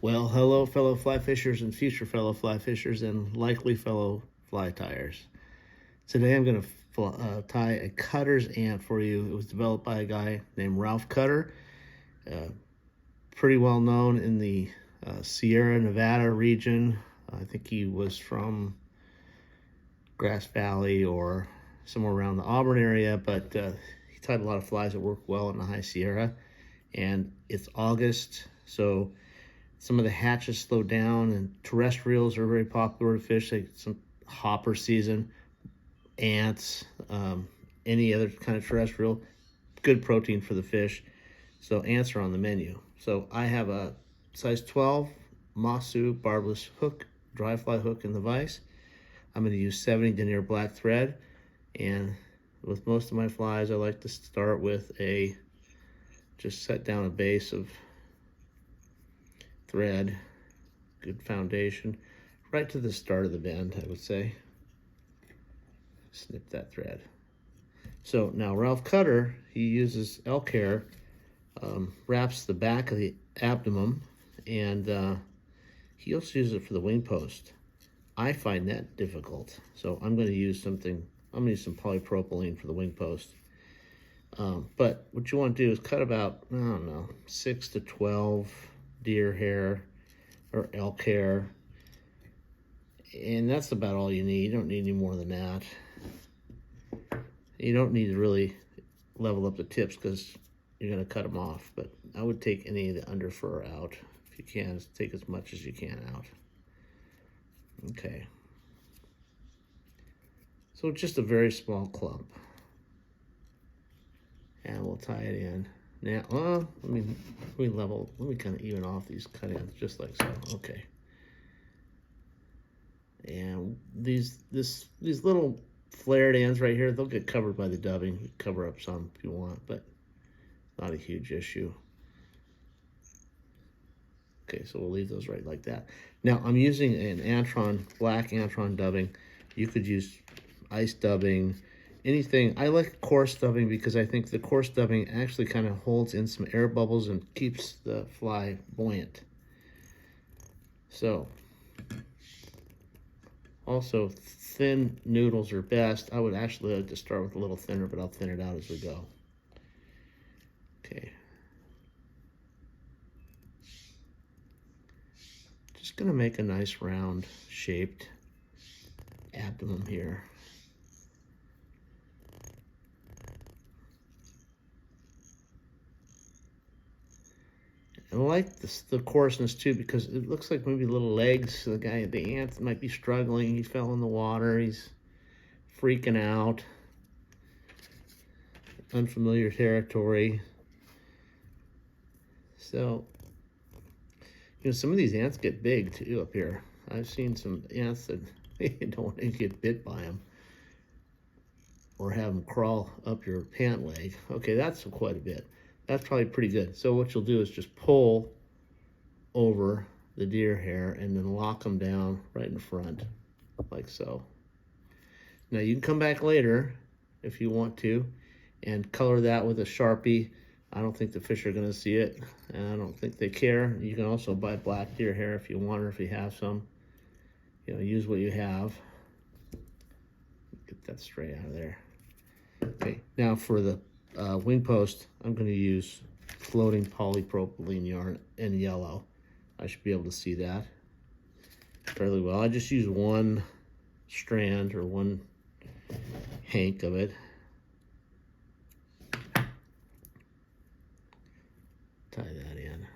Well, hello, fellow fly fishers and future fellow fly fishers and likely fellow fly tiers. Today I'm going to tie a Cutter's ant for you. It was developed by a guy named Ralph Cutter, pretty well known in the Sierra Nevada region. I think he was from Grass Valley or somewhere around the Auburn area, but he tied a lot of flies that work well in the High Sierra. And it's August, so some of the hatches slow down, and terrestrials are very popular to fish, like some hopper season, ants, any other kind of terrestrial, good protein for the fish. So ants are on the menu. So I have a size 12 Masu barbless hook, dry fly hook in the vise. I'm going to use 70 denier black thread, and with most of my flies I like to start with just set down a base of thread, good foundation, right to the start of the bend, I would say. Snip that thread. So now Ralph Cutter, he uses elk hair, wraps the back of the abdomen, and he also uses it for the wing post. I find that difficult, so I'm going to use some polypropylene for the wing post. But what you want to do is cut about, I don't know, 6 to 12 deer hair or elk hair, and that's about all you need. You don't need any more than that. You don't need to really level up the tips because you're going to cut them off, but I would take any of the under fur out if you can. Take as much as you can out. Okay, so just a very small clump, and we'll tie it in. Now, let me kind of even off these cut-ins just like so. Okay. And these little flared ends right here, they'll get covered by the dubbing. You can cover up some if you want, but not a huge issue. Okay, so we'll leave those right like that. Now, I'm using an black Antron dubbing. You could use ice dubbing, anything. I like coarse dubbing because I think the coarse dubbing actually kind of holds in some air bubbles and keeps the fly buoyant. So, also thin noodles are best. I would actually like to start with a little thinner, but I'll thin it out as we go. Okay. Just gonna make a nice round shaped abdomen here. I like the coarseness too because it looks like maybe little legs. The ant might be struggling. He fell in the water. He's freaking out. Unfamiliar territory. So, some of these ants get big too up here. I've seen some ants that you don't want to get bit by them or have them crawl up your pant leg. Okay, that's quite a bit. That's probably pretty good. So what you'll do is just pull over the deer hair and then lock them down right in front, like so. Now you can come back later if you want to and color that with a Sharpie. I don't think the fish are gonna see it, and I don't think they care. You can also buy black deer hair if you want, or if you have some. Use what you have. Get that straight out of there. Okay, now for the wing post, I'm going to use floating polypropylene yarn in yellow. I should be able to see that fairly well. I just use one strand or one hank of it. Tie that in.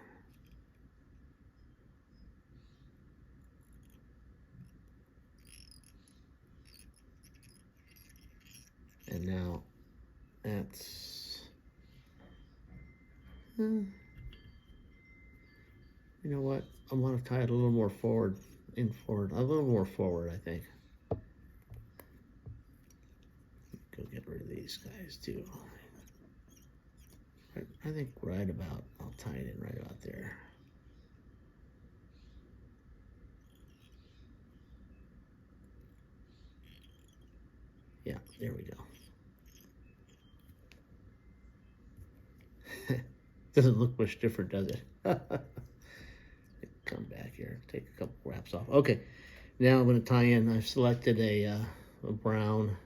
And now that's, you know what? I want to tie it a little more forward, a little more forward, I think. Go get rid of these guys too. I think right about, I'll tie it in right about there. Yeah, there we go. Doesn't look much different, does it? It come back here, take a couple wraps off. Okay, now I'm going to tie in. I've selected a brown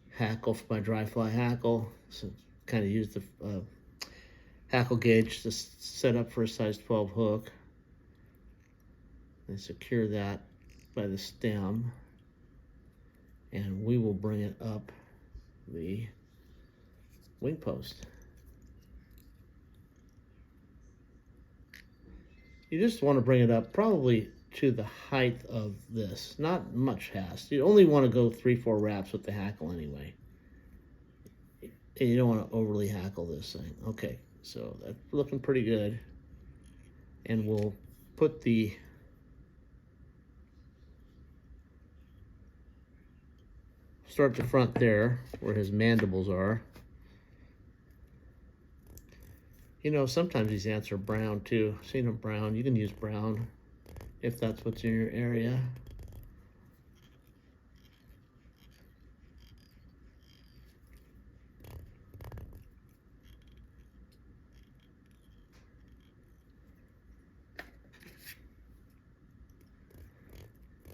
hackle for my dry fly hackle. So kind of use the hackle gauge to set up for a size 12 hook. And secure that by the stem. And we will bring it up the wing post. You just want to bring it up probably to the height of this. Not much has. You only want to go 3-4 wraps with the hackle anyway. And you don't want to overly hackle this thing. Okay, so that's looking pretty good. And we'll put the start the front there where his mandibles are. You know, sometimes these ants are brown too. I've seen them brown. You can use brown if that's what's in your area.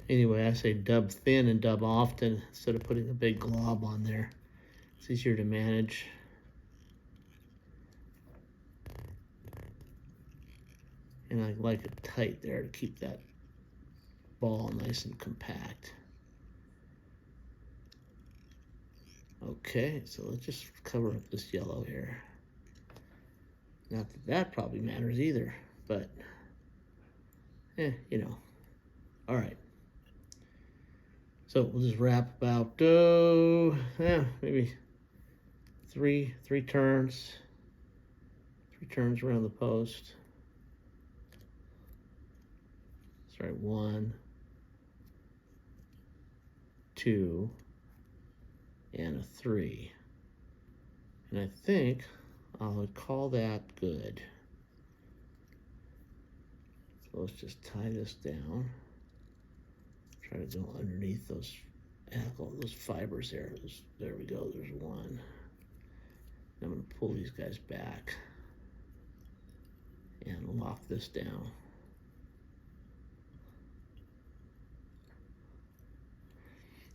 Anyway, I say dub thin and dub often instead of putting a big glob on there. It's easier to manage. And I like it tight there to keep that ball nice and compact. Okay, so let's just cover up this yellow here. Not that that probably matters either, but, you know. All right. So we'll just wrap about, maybe three turns. 3 turns around the post. Sorry, 1, 2, and a 3. And I think I would call that good. So let's just tie this down. Try to go underneath those fibers there. There we go, there's one. I'm gonna pull these guys back and lock this down.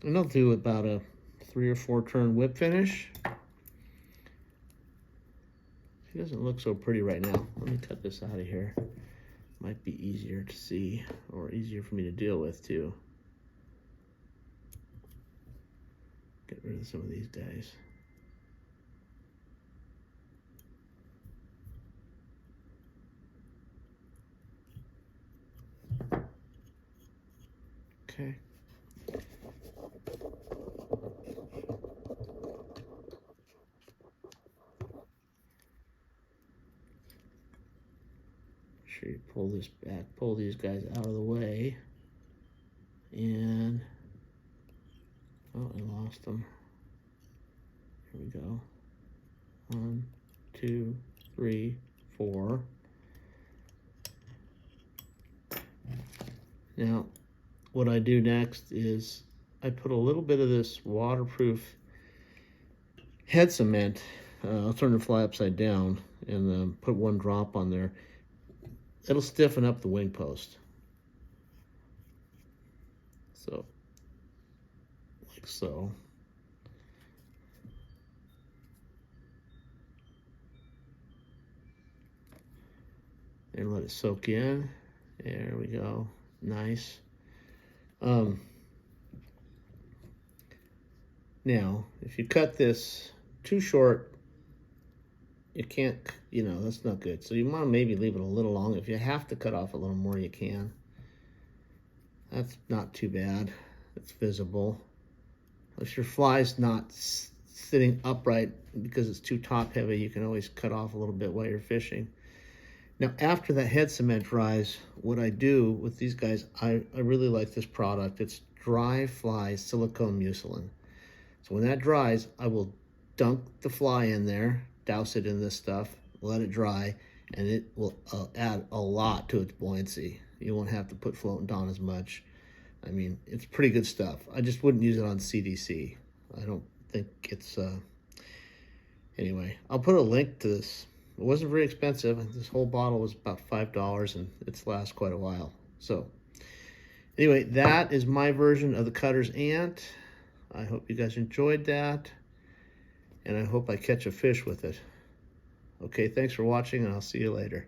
And I'll do about a 3 or 4 turn whip finish. He doesn't look so pretty right now. Let me cut this out of here. Might be easier to see or easier for me to deal with too. Get rid of some of these guys. Okay. Sure you pull this back, pull these guys out of the way. And, oh, I lost them. Here we go. 1, 2, 3, 4. Now, what I do next is I put a little bit of this waterproof head cement. I'll turn the fly upside down and put 1 drop on there. It'll stiffen up the wing post. So, like so. And let it soak in. There we go. Nice. Now, if you cut this too short, you can't, that's not good. So you want to maybe leave it a little long. If you have to cut off a little more, you can. That's not too bad. It's visible. If your fly's not sitting upright because it's too top heavy, you can always cut off a little bit while you're fishing. Now, after that head cement dries, what I do with these guys, I really like this product. It's Dry Fly Silicone Mucilin. So when that dries, I will dunk the fly in there, douse it in this stuff, let it dry, and it will add a lot to its buoyancy. You won't have to put floating down as much. I mean, it's pretty good stuff. I just wouldn't use it on CDC. I don't think it's... Anyway, I'll put a link to this It wasn't very expensive. This whole bottle was about $5, and it's lasts quite a while. So anyway, that is my version of the Cutter's Ant. I hope you guys enjoyed that, and I hope I catch a fish with it. Okay, thanks for watching, and I'll see you later.